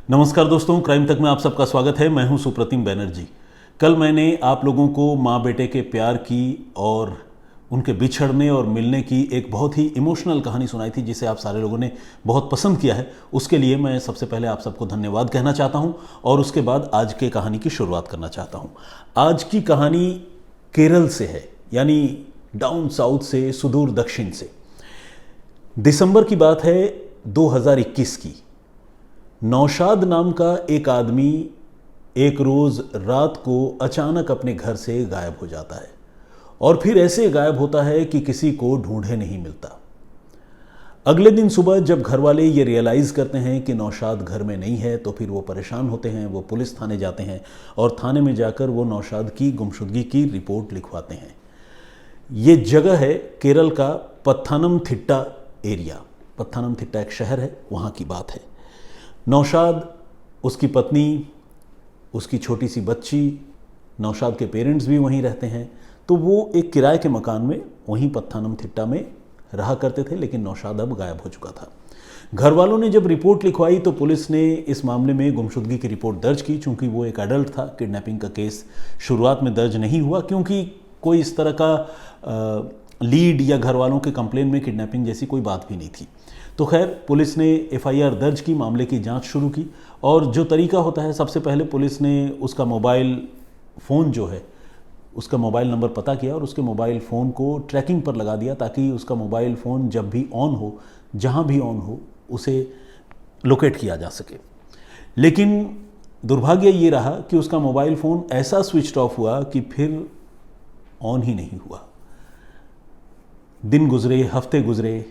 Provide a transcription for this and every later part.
नमस्कार दोस्तों, क्राइम तक में आप सबका स्वागत है। मैं हूं सुप्रतिम बैनर्जी। कल मैंने आप लोगों को माँ बेटे के प्यार की और उनके बिछड़ने और मिलने की एक बहुत ही इमोशनल कहानी सुनाई थी, जिसे आप सारे लोगों ने बहुत पसंद किया है। उसके लिए मैं सबसे पहले आप सबको धन्यवाद कहना चाहता हूं और उसके बाद आज के कहानी की शुरुआत करना चाहता हूं। आज की कहानी केरल से है, यानी डाउन साउथ से, सुदूर दक्षिण से। दिसंबर की बात है 2021 की। नौशाद नाम का एक आदमी एक रोज़ रात को अचानक अपने घर से गायब हो जाता है और फिर ऐसे गायब होता है कि किसी को ढूंढे नहीं मिलता। अगले दिन सुबह जब घर वाले ये रियलाइज़ करते हैं कि नौशाद घर में नहीं है, तो फिर वो परेशान होते हैं। वो पुलिस थाने जाते हैं और थाने में जाकर वो नौशाद की गुमशुदगी की रिपोर्ट लिखवाते हैं। ये जगह है केरल का पत्थानमथिट्टा एरिया। पत्थानमथिट्टा एक शहर है, वहाँ की बात है। नौशाद, उसकी पत्नी, उसकी छोटी सी बच्ची, नौशाद के पेरेंट्स भी वहीं रहते हैं। तो वो एक किराए के मकान में वहीं पत्थानमथिट्टा में रहा करते थे, लेकिन नौशाद अब गायब हो चुका था। घर वालों ने जब रिपोर्ट लिखवाई तो पुलिस ने इस मामले में गुमशुदगी की रिपोर्ट दर्ज की। चूँकि वो एक एडल्ट था, किडनैपिंग का केस शुरुआत में दर्ज नहीं हुआ, क्योंकि कोई इस तरह का लीड या घर वालों के कंप्लेन में किडनैपिंग जैसी कोई बात भी नहीं थी। तो खैर, पुलिस ने एफआईआर दर्ज की, मामले की जांच शुरू की। और जो तरीका होता है, सबसे पहले पुलिस ने उसका मोबाइल फ़ोन जो है, उसका मोबाइल नंबर पता किया और उसके मोबाइल फ़ोन को ट्रैकिंग पर लगा दिया, ताकि उसका मोबाइल फ़ोन जब भी ऑन हो, जहां भी ऑन हो, उसे लोकेट किया जा सके। लेकिन दुर्भाग्य ये रहा कि उसका मोबाइल फ़ोन ऐसा स्विच ऑफ हुआ कि फिर ऑन ही नहीं हुआ। दिन गुजरे, हफ्ते गुजरे,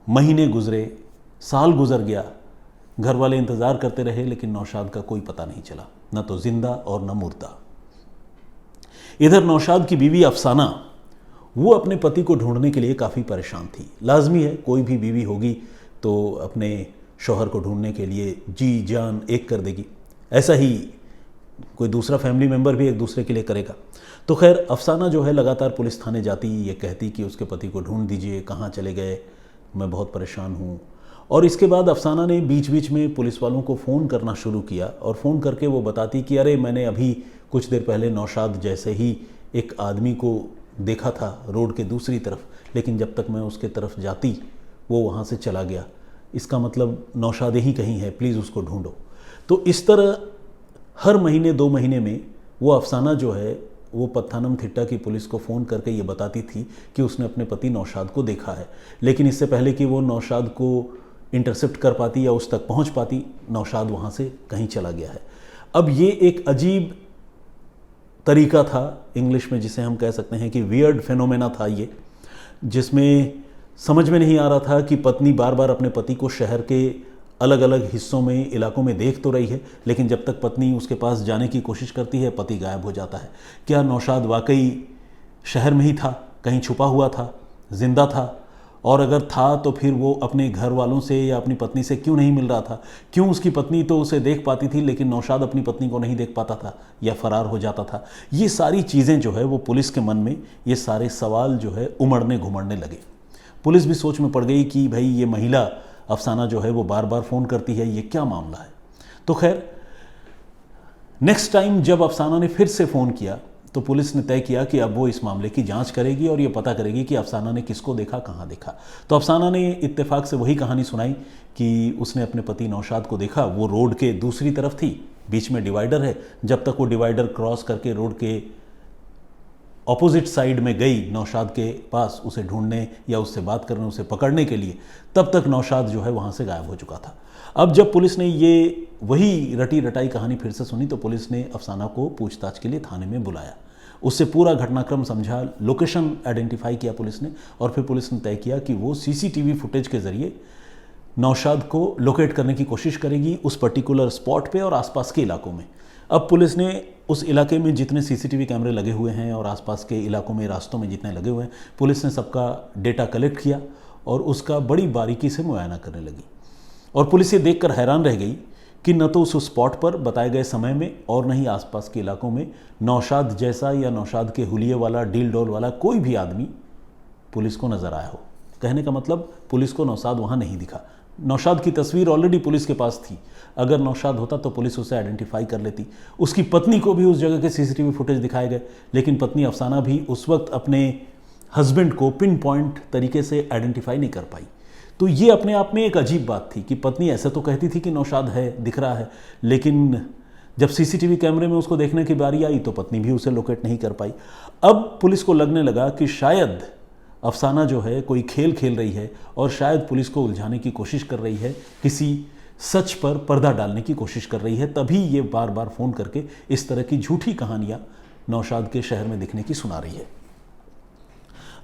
महीने गुजरे, साल गुजर गया। घर वाले इंतज़ार करते रहे, लेकिन नौशाद का कोई पता नहीं चला, न तो जिंदा और न मुर्दा। इधर नौशाद की बीवी अफसाना, वो अपने पति को ढूंढने के लिए काफ़ी परेशान थी। लाजमी है, कोई भी बीवी होगी तो अपने शौहर को ढूंढने के लिए जी जान एक कर देगी। ऐसा ही कोई दूसरा फैमिली मेम्बर भी एक दूसरे के लिए करेगा। तो खैर, अफसाना जो है लगातार पुलिस थाने जाती, ये कहती कि उसके पति को ढूंढ दीजिए, कहाँ चले गए, मैं बहुत परेशान हूँ। और इसके बाद अफसाना ने बीच बीच में पुलिस वालों को फ़ोन करना शुरू किया और फ़ोन करके वो बताती कि अरे, मैंने अभी कुछ देर पहले नौशाद जैसे ही एक आदमी को देखा था रोड के दूसरी तरफ, लेकिन जब तक मैं उसके तरफ जाती वो वहाँ से चला गया। इसका मतलब नौशाद ही कहीं है, प्लीज़ उसको ढूंढो। तो इस तरह हर महीने 2 महीने में वो अफसाना जो है, वो पत्थानमथिट्टा की पुलिस को फ़ोन करके ये बताती थी कि उसने अपने पति नौशाद को देखा है। लेकिन इससे पहले कि वो नौशाद को इंटरसेप्ट कर पाती या उस तक पहुंच पाती, नौशाद वहाँ से कहीं चला गया है। अब ये एक अजीब तरीका था, इंग्लिश में जिसे हम कह सकते हैं कि वियर्ड फेनोमेना था ये, जिसमें समझ में नहीं आ रहा था कि पत्नी बार बार अपने पति को शहर के अलग अलग हिस्सों में, इलाकों में देख तो रही है, लेकिन जब तक पत्नी उसके पास जाने की कोशिश करती है, पति गायब हो जाता है। क्या नौशाद वाकई शहर में ही था, कहीं छुपा हुआ था, जिंदा था? और अगर था तो फिर वो अपने घर वालों से या अपनी पत्नी से क्यों नहीं मिल रहा था? क्यों उसकी पत्नी तो उसे देख पाती थी, लेकिन नौशाद अपनी पत्नी को नहीं देख पाता था या फरार हो जाता था? ये सारी चीज़ें जो है वो पुलिस के मन में, ये सारे सवाल जो है उमड़ने घुमड़ने लगे। पुलिस भी सोच में पड़ गई कि भाई, ये महिला अफसाना जो है वो बार बार फ़ोन करती है, ये क्या मामला है? तो खैर, नेक्स्ट टाइम जब अफसाना ने फिर से फ़ोन किया तो पुलिस ने तय किया कि अब वो इस मामले की जांच करेगी और ये पता करेगी कि अफसाना ने किसको देखा, कहाँ देखा। तो अफसाना ने इत्तेफाक से वही कहानी सुनाई कि उसने अपने पति नौशाद को देखा। वो रोड के दूसरी तरफ थी, बीच में डिवाइडर है। जब तक वो डिवाइडर क्रॉस करके रोड के ऑपोजिट साइड में गई नौशाद के पास उसे ढूंढने या उससे बात करने, उसे पकड़ने के लिए, तब तक नौशाद जो है वहाँ से गायब हो चुका था। अब जब पुलिस ने ये वही रटी रटाई कहानी फिर से सुनी तो पुलिस ने अफसाना को पूछताछ के लिए थाने में बुलाया। उससे पूरा घटनाक्रम समझा, लोकेशन आइडेंटिफाई किया पुलिस ने, और फिर पुलिस ने तय किया कि वो सीसीटीवी फुटेज के ज़रिए नौशाद को लोकेट करने की कोशिश करेगी उस पर्टिकुलर स्पॉट पे और आसपास के इलाकों में। अब पुलिस ने उस इलाके में जितने सीसीटीवी कैमरे लगे हुए हैं और आसपास के इलाकों में, रास्तों में जितने लगे हुए हैं, पुलिस ने सबका डेटा कलेक्ट किया और उसका बड़ी बारीकी से मुआयना करने लगी। और पुलिस ये देखकर हैरान रह गई कि न तो उस स्पॉट पर बताए गए समय में और न ही आसपास के इलाकों में नौशाद जैसा या नौशाद के हुलिये वाला, डील डोल वाला कोई भी आदमी पुलिस को नज़र आया हो। कहने का मतलब, पुलिस को नौशाद वहाँ नहीं दिखा। नौशाद की तस्वीर ऑलरेडी पुलिस के पास थी। अगर नौशाद होता तो पुलिस उसे आइडेंटिफाई कर लेती। उसकी पत्नी को भी उस जगह के सीसीटीवी फुटेज दिखाए गए, लेकिन पत्नी अफसाना भी उस वक्त अपने हस्बैंड को पिन पॉइंट तरीके से आइडेंटिफाई नहीं कर पाई। तो ये अपने आप में एक अजीब बात थी कि पत्नी ऐसा तो कहती थी कि नौशाद है, दिख रहा है, लेकिन जब सीसीटीवी कैमरे में उसको देखने की बारी आई तो पत्नी भी उसे लोकेट नहीं कर पाई। अब पुलिस को लगने लगा कि शायद अफसाना जो है कोई खेल खेल रही है और शायद पुलिस को उलझाने की कोशिश कर रही है, किसी सच पर पर्दा डालने की कोशिश कर रही है, तभी ये बार बार फ़ोन करके इस तरह की झूठी कहानियाँ नौशाद के शहर में दिखने की सुना रही है।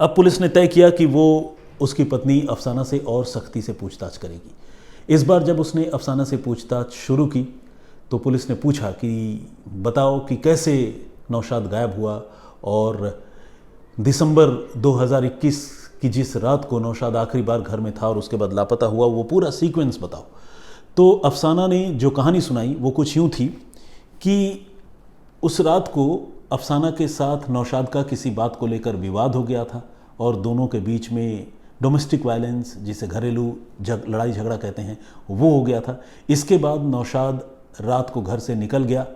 अब पुलिस ने तय किया कि वो उसकी पत्नी अफसाना से और सख्ती से पूछताछ करेगी। इस बार जब उसने अफसाना से पूछताछ शुरू की तो पुलिस ने पूछा कि बताओ कि कैसे नौशाद गायब हुआ और दिसंबर 2021 की जिस रात को नौशाद आखिरी बार घर में था और उसके बाद लापता हुआ, वो पूरा सीक्वेंस बताओ। तो अफसाना ने जो कहानी सुनाई वो कुछ यूँ थी कि उस रात को अफसाना के साथ नौशाद का किसी बात को लेकर विवाद हो गया था और दोनों के बीच में डोमेस्टिक वायलेंस, जिसे घरेलू लड़ाई झगड़ा कहते हैं, वो हो गया था। इसके बाद नौशाद रात को घर से निकल गया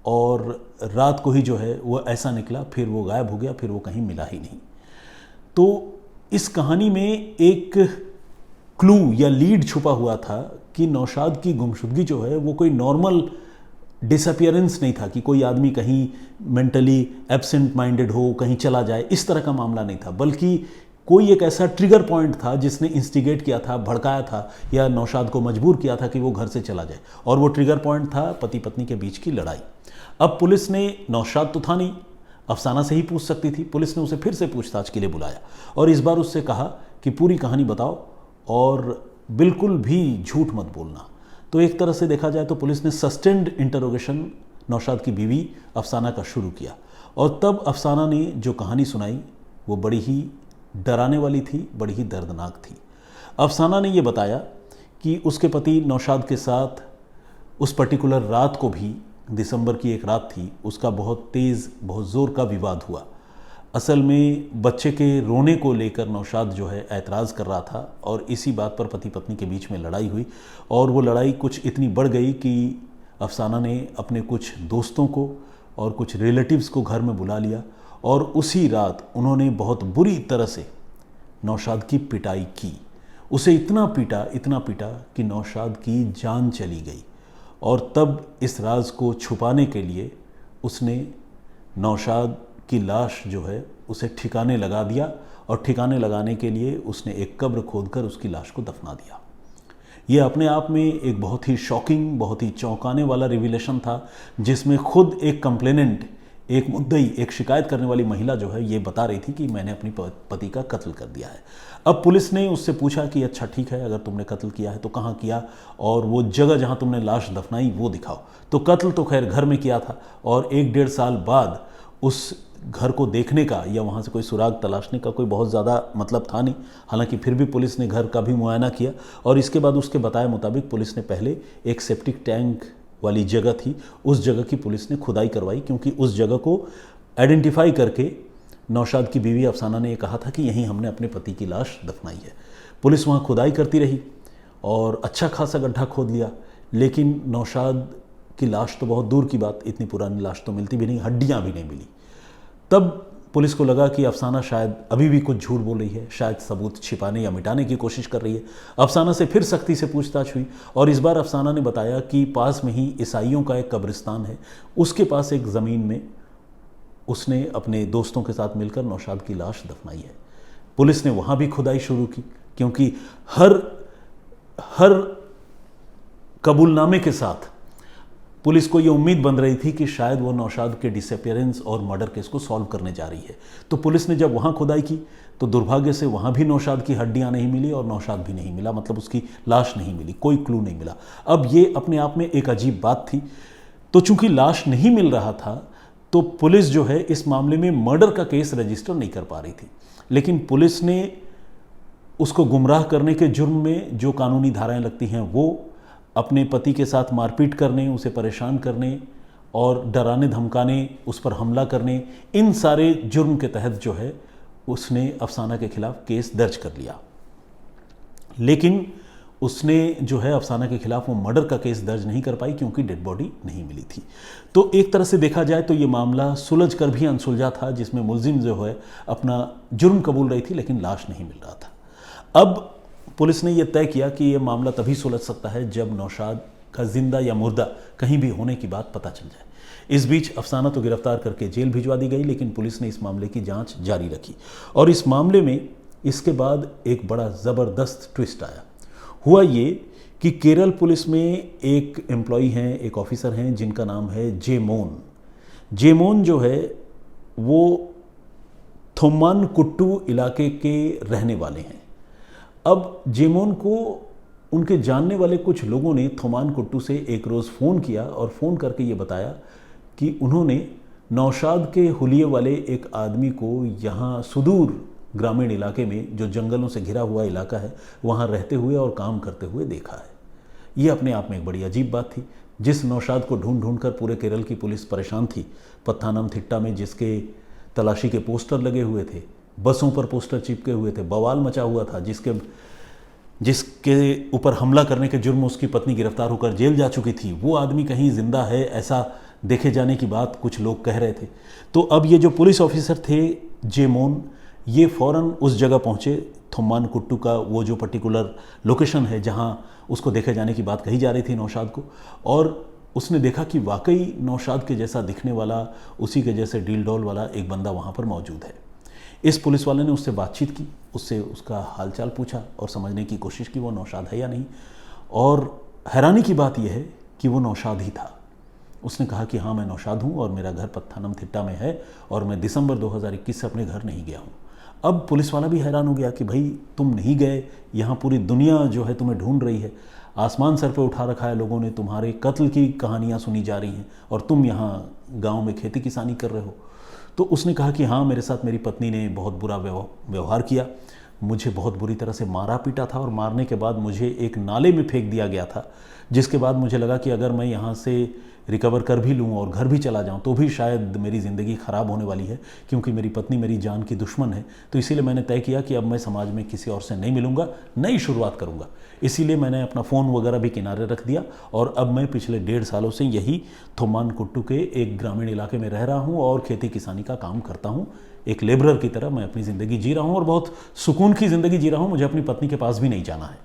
और रात को ही जो है वो ऐसा निकला, फिर वो गायब हो गया, फिर वो कहीं मिला ही नहीं। तो इस कहानी में एक क्लू या लीड छुपा हुआ था कि नौशाद की गुमशुदगी जो है वो कोई नॉर्मल डिसअपियरेंस नहीं था कि कोई आदमी कहीं मेंटली एब्सेंट माइंडेड हो, कहीं चला जाए, इस तरह का मामला नहीं था, बल्कि कोई एक ऐसा ट्रिगर पॉइंट था जिसने इंस्टिगेट किया था, भड़काया था या नौशाद को मजबूर किया था कि वो घर से चला जाए, और वो ट्रिगर पॉइंट था पति पत्नी के बीच की लड़ाई। अब पुलिस ने, नौशाद तो था नहीं, अफसाना से ही पूछ सकती थी, पुलिस ने उसे फिर से पूछताछ के लिए बुलाया और इस बार उससे कहा कि पूरी कहानी बताओ और बिल्कुल भी झूठ मत बोलना। तो एक तरह से देखा जाए तो पुलिस ने सस्टेंड इंटरोगेशन नौशाद की बीवी अफसाना का शुरू किया और तब अफसाना ने जो कहानी सुनाई वो बड़ी ही डराने वाली थी, बड़ी ही दर्दनाक थी। अफसाना ने ये बताया कि उसके पति नौशाद के साथ उस पर्टिकुलर रात को भी, दिसंबर की एक रात थी, उसका बहुत तेज़, बहुत ज़ोर का विवाद हुआ। असल में बच्चे के रोने को लेकर नौशाद जो है ऐतराज़ कर रहा था और इसी बात पर पति पत्नी के बीच में लड़ाई हुई और वो लड़ाई कुछ इतनी बढ़ गई कि अफसाना ने अपने कुछ दोस्तों को और कुछ रिलेटिव्स को घर में बुला लिया और उसी रात उन्होंने बहुत बुरी तरह से नौशाद की पिटाई की। उसे इतना पीटा कि नौशाद की जान चली गई और तब इस राज को छुपाने के लिए उसने नौशाद की लाश जो है उसे ठिकाने लगा दिया और ठिकाने लगाने के लिए उसने एक कब्र खोदकर उसकी लाश को दफना दिया। ये अपने आप में एक बहुत ही शॉकिंग, बहुत ही चौंकाने वाला रिवीलेशन था, जिसमें खुद एक कंप्लेनेंट, एक मुद्दई, एक शिकायत करने वाली महिला जो है ये बता रही थी कि मैंने अपनी पति का कत्ल कर दिया है। अब पुलिस ने उससे पूछा कि अच्छा ठीक है, अगर तुमने कत्ल किया है तो कहाँ किया और वो जगह जहाँ तुमने लाश दफनाई वो दिखाओ। तो कत्ल तो खैर घर में किया था और 1-1.5 साल बाद उस घर को देखने का या वहाँ से कोई सुराग तलाशने का कोई बहुत ज़्यादा मतलब था नहीं। हालांकि फिर भी पुलिस ने घर का भी मुआयना किया और इसके बाद उसके बताए मुताबिक पुलिस ने पहले एक सेप्टिक टैंक वाली जगह थी, उस जगह की पुलिस ने खुदाई करवाई, क्योंकि उस जगह को आइडेंटिफाई करके नौशाद की बीवी अफसाना ने ये कहा था कि यहीं हमने अपने पति की लाश दफनाई है। पुलिस वहाँ खुदाई करती रही और अच्छा खासा गड्ढा खोद लिया, लेकिन नौशाद की लाश तो बहुत दूर की बात, इतनी पुरानी लाश तो मिलती भी नहीं, हड्डियाँ भी नहीं मिली। तब पुलिस को लगा कि अफसाना शायद अभी भी कुछ झूठ बोल रही है, शायद सबूत छिपाने या मिटाने की कोशिश कर रही है। अफसाना से फिर सख्ती से पूछताछ हुई और इस बार अफसाना ने बताया कि पास में ही ईसाइयों का एक कब्रिस्तान है, उसके पास एक ज़मीन में उसने अपने दोस्तों के साथ मिलकर नौशाद की लाश दफनाई है। पुलिस ने वहाँ भी खुदाई शुरू की, क्योंकि हर कबूलनामे के साथ पुलिस को ये उम्मीद बन रही थी कि शायद वो नौशाद के डिसअपियरेंस और मर्डर केस को सॉल्व करने जा रही है। तो पुलिस ने जब वहाँ खुदाई की तो दुर्भाग्य से वहाँ भी नौशाद की हड्डियाँ नहीं मिली और नौशाद भी नहीं मिला, मतलब उसकी लाश नहीं मिली, कोई क्लू नहीं मिला। अब ये अपने आप में एक अजीब बात थी। तो चूंकि लाश नहीं मिल रहा था तो पुलिस जो है इस मामले में मर्डर का केस रजिस्टर नहीं कर पा रही थी, लेकिन पुलिस ने उसको गुमराह करने के जुर्म में जो कानूनी धाराएं लगती हैं वो अपने पति के साथ मारपीट करने, उसे परेशान करने और डराने धमकाने, उस पर हमला करने, इन सारे जुर्म के तहत जो है उसने अफसाना के खिलाफ केस दर्ज कर लिया। लेकिन उसने जो है अफसाना के खिलाफ वो मर्डर का केस दर्ज नहीं कर पाई क्योंकि डेड बॉडी नहीं मिली थी। तो एक तरह से देखा जाए तो ये मामला सुलझ कर भी अनसुलझा था, जिसमें मुलजिम जो है अपना जुर्म कबूल रही थी लेकिन लाश नहीं मिल रहा था। अब पुलिस ने यह तय किया कि यह मामला तभी सुलझ सकता है जब नौशाद का जिंदा या मुर्दा कहीं भी होने की बात पता चल जाए। इस बीच अफसाना तो गिरफ्तार करके जेल भिजवा दी गई, लेकिन पुलिस ने इस मामले की जांच जारी रखी और इस मामले में इसके बाद एक बड़ा ज़बरदस्त ट्विस्ट आया। हुआ ये कि केरल पुलिस में एक एम्प्लॉई हैं, एक ऑफिसर हैं जिनका नाम है जेमोन। जेमोन जो है वो थोम्मानकुट्टू इलाके के रहने वाले हैं। अब जेमोन को उनके जानने वाले कुछ लोगों ने थोम्मानकुट्टू से एक रोज़ फ़ोन किया और फ़ोन करके ये बताया कि उन्होंने नौशाद के हुलिये वाले एक आदमी को यहाँ सुदूर ग्रामीण इलाके में, जो जंगलों से घिरा हुआ इलाका है, वहाँ रहते हुए और काम करते हुए देखा है। ये अपने आप में एक बड़ी अजीब बात थी। जिस नौशाद को ढूंढ ढूंढ कर पूरे केरल की पुलिस परेशान थी, पत्थानमथिट्टा में जिसके तलाशी के पोस्टर लगे हुए थे, बसों पर पोस्टर चिपके हुए थे, बवाल मचा हुआ था, जिसके ऊपर हमला करने के जुर्म उसकी पत्नी गिरफ्तार होकर जेल जा चुकी थी, वो आदमी कहीं जिंदा है ऐसा देखे जाने की बात कुछ लोग कह रहे थे। तो अब ये जो पुलिस ऑफिसर थे जेमोन, ये फ़ौरन उस जगह पहुँचे, थोम्मानकुट्टू का वो जो पर्टिकुलर लोकेशन है जहाँ उसको देखे जाने की बात कही जा रही थी नौशाद को, और उसने देखा कि वाकई नौशाद के जैसा दिखने वाला, उसी के जैसे डील डॉल वाला एक बंदा वहाँ पर मौजूद है। इस पुलिस वाले ने उससे बातचीत की, उससे उसका हालचाल पूछा और समझने की कोशिश की वो नौशाद है या नहीं, और हैरानी की बात यह है कि वो नौशाद ही था। उसने कहा कि हाँ, मैं नौशाद हूँ और मेरा घर पत्थानमथिट्टा में है और मैं दिसंबर 2021 से अपने घर नहीं गया हूँ। अब पुलिस वाला भी हैरान हो गया कि भाई तुम नहीं गए, यहाँ पूरी दुनिया जो है तुम्हें ढूंढ रही है, आसमान सर पे उठा रखा है लोगों ने, तुम्हारे कत्ल की कहानियाँ सुनी जा रही हैं और तुम यहाँ गाँव में खेती किसानी कर रहे हो। तो उसने कहा कि हाँ, मेरे साथ मेरी पत्नी ने बहुत बुरा व्यवहार किया, मुझे बहुत बुरी तरह से मारा पीटा था और मारने के बाद मुझे एक नाले में फेंक दिया गया था, जिसके बाद मुझे लगा कि अगर मैं यहाँ से रिकवर कर भी लूँ और घर भी चला जाऊँ तो भी शायद मेरी ज़िंदगी ख़राब होने वाली है, क्योंकि मेरी पत्नी मेरी जान की दुश्मन है। तो इसीलिए मैंने तय किया कि अब मैं समाज में किसी और से नहीं मिलूँगा, नई शुरुआत करूँगा। इसीलिए मैंने अपना फ़ोन वगैरह भी किनारे रख दिया और अब मैं पिछले 1.5 सालों से यही थोम्मानकुट्टू के एक ग्रामीण इलाके में रह रहा हूँ और खेती किसानी का काम करता हूँ। एक लेबरर की तरह मैं अपनी ज़िंदगी जी रहा हूँ और बहुत सुकून की ज़िंदगी जी रहा हूँ। मुझे अपनी पत्नी के पास भी नहीं जाना है।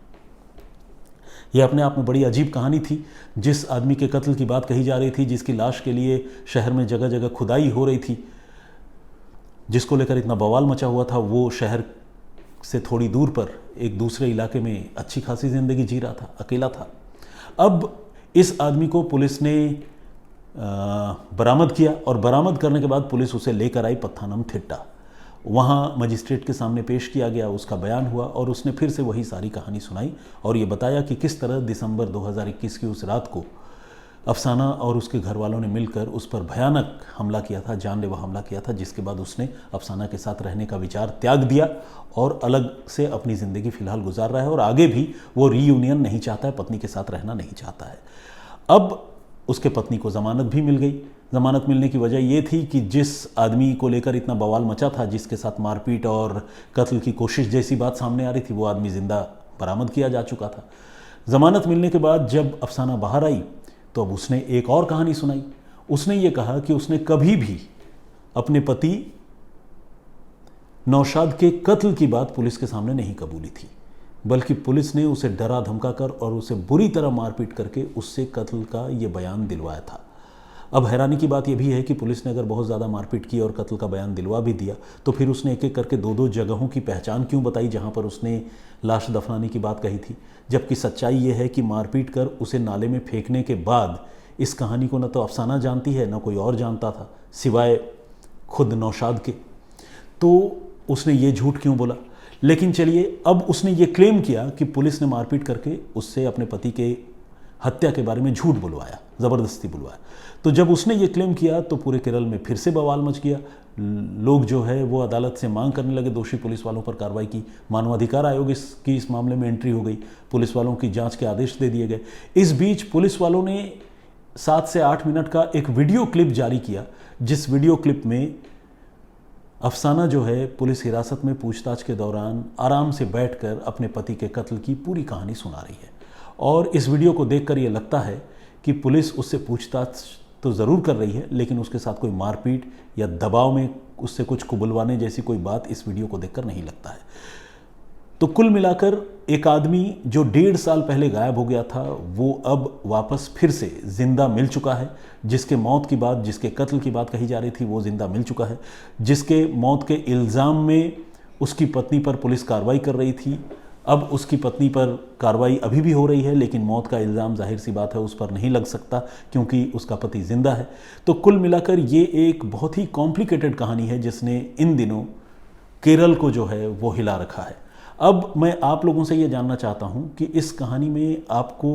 यह अपने आप में बड़ी अजीब कहानी थी। जिस आदमी के कत्ल की बात कही जा रही थी, जिसकी लाश के लिए शहर में जगह जगह खुदाई हो रही थी, जिसको लेकर इतना बवाल मचा हुआ था, वो शहर से थोड़ी दूर पर एक दूसरे इलाके में अच्छी खासी ज़िंदगी जी रहा था, अकेला था। अब इस आदमी को पुलिस ने बरामद किया और बरामद करने के बाद पुलिस उसे लेकर आई पत्थानमथिट्टा। वहाँ मजिस्ट्रेट के सामने पेश किया गया, उसका बयान हुआ और उसने फिर से वही सारी कहानी सुनाई और ये बताया कि किस तरह दिसंबर 2021 की उस रात को अफसाना और उसके घर वालों ने मिलकर उस पर भयानक हमला किया था, जानलेवा हमला किया था, जिसके बाद उसने अफसाना के साथ रहने का विचार त्याग दिया और अलग से अपनी ज़िंदगी फ़िलहाल गुजार रहा है और आगे भी वो रीयूनियन नहीं चाहता है, पत्नी के साथ रहना नहीं चाहता है। अब उसके पत्नी को ज़मानत भी मिल गई। ज़मानत मिलने की वजह ये थी कि जिस आदमी को लेकर इतना बवाल मचा था, जिसके साथ मारपीट और कत्ल की कोशिश जैसी बात सामने आ रही थी, वो आदमी ज़िंदा बरामद किया जा चुका था। ज़मानत मिलने के बाद जब अफसाना बाहर आई तो अब उसने एक और कहानी सुनाई। उसने ये कहा कि उसने कभी भी अपने पति नौशाद के कत्ल की बात पुलिस के सामने नहीं कबूली थी, बल्कि पुलिस ने उसे डरा धमका कर और उसे बुरी तरह मारपीट करके उससे कत्ल का ये बयान दिलवाया था। अब हैरानी की बात यह भी है कि पुलिस ने अगर बहुत ज़्यादा मारपीट की और कत्ल का बयान दिलवा भी दिया तो फिर उसने एक एक करके 2-2 जगहों की पहचान क्यों बताई जहां पर उसने लाश दफनाने की बात कही थी, जबकि सच्चाई ये है कि मारपीट कर उसे नाले में फेंकने के बाद इस कहानी को न तो अफसाना जानती है, न कोई और जानता था सिवाय खुद नौशाद के। तो उसने ये झूठ क्यों बोला? लेकिन चलिए, अब उसने ये क्लेम किया कि पुलिस ने मारपीट करके उससे अपने पति के हत्या के बारे में झूठ बुलवाया, ज़बरदस्ती बुलवाया। तो जब उसने ये क्लेम किया तो पूरे केरल में फिर से बवाल मच गया। लोग जो है वो अदालत से मांग करने लगे दोषी पुलिस वालों पर कार्रवाई की। मानवाधिकार आयोग की इस मामले में एंट्री हो गई, पुलिस वालों की जांच के आदेश दे दिए गए। इस बीच पुलिस वालों ने 7 से 8 मिनट का एक वीडियो क्लिप जारी किया, जिस वीडियो क्लिप में अफसाना जो है पुलिस हिरासत में पूछताछ के दौरान आराम से बैठकर अपने पति के कत्ल की पूरी कहानी सुना रही है। और इस वीडियो को देखकर ये लगता है कि पुलिस उससे पूछताछ तो ज़रूर कर रही है, लेकिन उसके साथ कोई मारपीट या दबाव में उससे कुछ कुबुलवाने जैसी कोई बात इस वीडियो को देखकर नहीं लगता है। तो कुल मिलाकर एक आदमी जो 1.5 साल पहले गायब हो गया था, वो अब वापस फिर से जिंदा मिल चुका है। जिसके मौत की बात, जिसके कत्ल की बात कही जा रही थी, वो जिंदा मिल चुका है। जिसके मौत के इल्ज़ाम में उसकी पत्नी पर पुलिस कार्रवाई कर रही थी, अब उसकी पत्नी पर कार्रवाई अभी भी हो रही है, लेकिन मौत का इल्ज़ाम जाहिर सी बात है उस पर नहीं लग सकता क्योंकि उसका पति जिंदा है। तो कुल मिलाकर ये एक बहुत ही कॉम्प्लिकेटेड कहानी है जिसने इन दिनों केरल को जो है वो हिला रखा है। अब मैं आप लोगों से ये जानना चाहता हूँ कि इस कहानी में आपको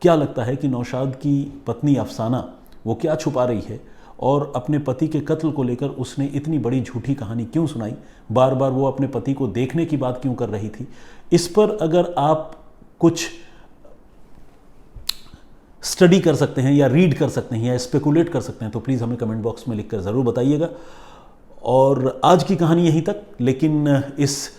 क्या लगता है कि नौशाद की पत्नी अफसाना वो क्या छुपा रही है, और अपने पति के कत्ल को लेकर उसने इतनी बड़ी झूठी कहानी क्यों सुनाई, बार बार वो अपने पति को देखने की बात क्यों कर रही थी। इस पर अगर आप कुछ स्टडी कर सकते हैं या रीड कर सकते हैं या स्पेकुलेट कर सकते हैं तो प्लीज़ हमें कमेंट बॉक्स में लिखकर ज़रूर बताइएगा। और आज की कहानी यहीं तक, लेकिन इस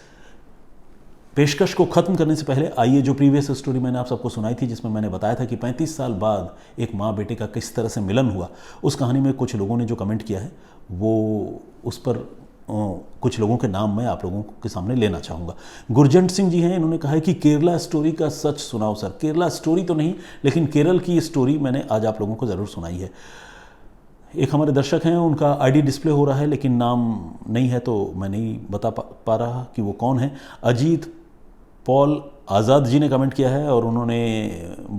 पेशकश को ख़त्म करने से पहले आइए जो प्रीवियस स्टोरी मैंने आप सबको सुनाई थी, जिसमें मैंने बताया था कि 35 साल बाद एक माँ बेटे का किस तरह से मिलन हुआ, उस कहानी में कुछ लोगों ने जो कमेंट किया है वो उस पर कुछ लोगों के नाम मैं आप लोगों के सामने लेना चाहूँगा। गुरजंट सिंह जी हैं, इन्होंने कहा है कि केरला स्टोरी का सच सुनाओ सर। केरला स्टोरी तो नहीं, लेकिन केरल की स्टोरी मैंने आज आप लोगों को ज़रूर सुनाई है। एक हमारे दर्शक हैं, उनका आईडी डिस्प्ले हो रहा है लेकिन नाम नहीं है तो मैं नहीं बता पा रहा कि वो कौन है। अजीत पॉल आज़ाद जी ने कमेंट किया है और उन्होंने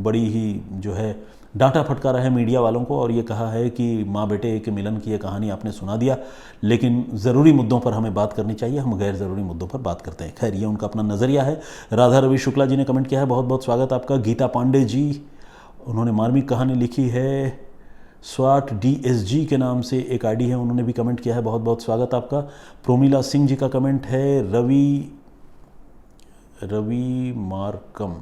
बड़ी ही जो है डांटा फटकारा है मीडिया वालों को और ये कहा है कि माँ बेटे के मिलन की ये कहानी आपने सुना दिया, लेकिन ज़रूरी मुद्दों पर हमें बात करनी चाहिए, हम गैर ज़रूरी मुद्दों पर बात करते हैं। खैर, ये उनका अपना नज़रिया है। राधा रवि शुक्ला जी ने कमेंट किया है, बहुत बहुत स्वागत आपका। गीता पांडे जी, उन्होंने मार्मिक कहानी लिखी है। स्वाट DSG के नाम से एक आईडी है, उन्होंने भी कमेंट किया है, बहुत बहुत स्वागत आपका। प्रोमिला सिंह जी का कमेंट है। रवि मार्कम,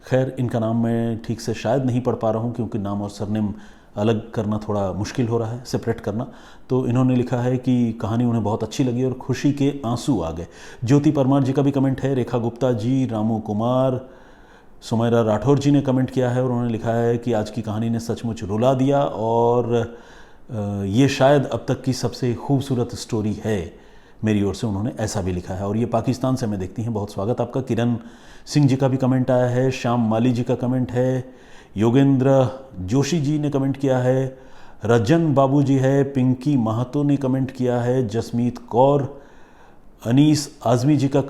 खैर इनका नाम मैं ठीक से शायद नहीं पढ़ पा रहा हूँ क्योंकि नाम और सरनेम अलग करना थोड़ा मुश्किल हो रहा है, सेपरेट करना। तो इन्होंने लिखा है कि कहानी उन्हें बहुत अच्छी लगी और खुशी के आंसू आ गए। ज्योति परमार जी का भी कमेंट है। रेखा गुप्ता जी, रामू कुमार, सुमेरा राठौर जी ने कमेंट किया है और उन्होंने लिखा है कि आज की कहानी ने सचमुच रुला दिया और ये शायद अब तक की सबसे खूबसूरत स्टोरी है मेरी ओर से, उन्होंने ऐसा भी लिखा है। और ये पाकिस्तान से हमें देखती हैं, बहुत स्वागत आपका। किरण सिंह जी का भी कमेंट आया है। श्याम माली जी का कमेंट है। योगेंद्र जोशी जी ने कमेंट किया है। रजन बाबू जी है। पिंकी महतो ने कमेंट किया है। जसमीत कौर, अनीस आज़मी जी का,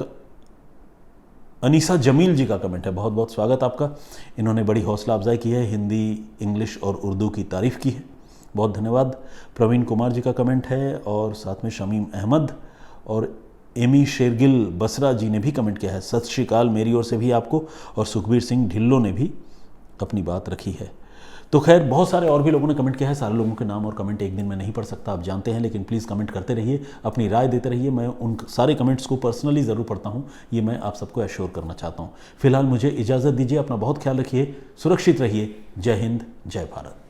अनीसा जमील जी का कमेंट है, बहुत बहुत स्वागत आपका। इन्होंने बड़ी हौसला अफजाई की है, हिंदी, इंग्लिश और उर्दू की तारीफ़ की है, बहुत धन्यवाद। प्रवीण कुमार जी का कमेंट है और साथ में शमीम अहमद और एमी शेरगिल बसरा जी ने भी कमेंट किया है। सत श्री अकाल मेरी ओर से भी आपको। और सुखबीर सिंह ढिल्लो ने भी अपनी बात रखी है। तो खैर, बहुत सारे और भी लोगों ने कमेंट किया है। सारे लोगों के नाम और कमेंट एक दिन में नहीं पढ़ सकता, आप जानते हैं, लेकिन प्लीज़ कमेंट करते रहिए, अपनी राय देते रहिए। मैं उन सारे कमेंट्स को पर्सनली ज़रूर पढ़ता हूँ, ये मैं आप सबको एश्योर करना चाहता हूँ। फिलहाल मुझे इजाज़त दीजिए, अपना बहुत ख्याल रखिए, सुरक्षित रहिए। जय हिंद, जय भारत।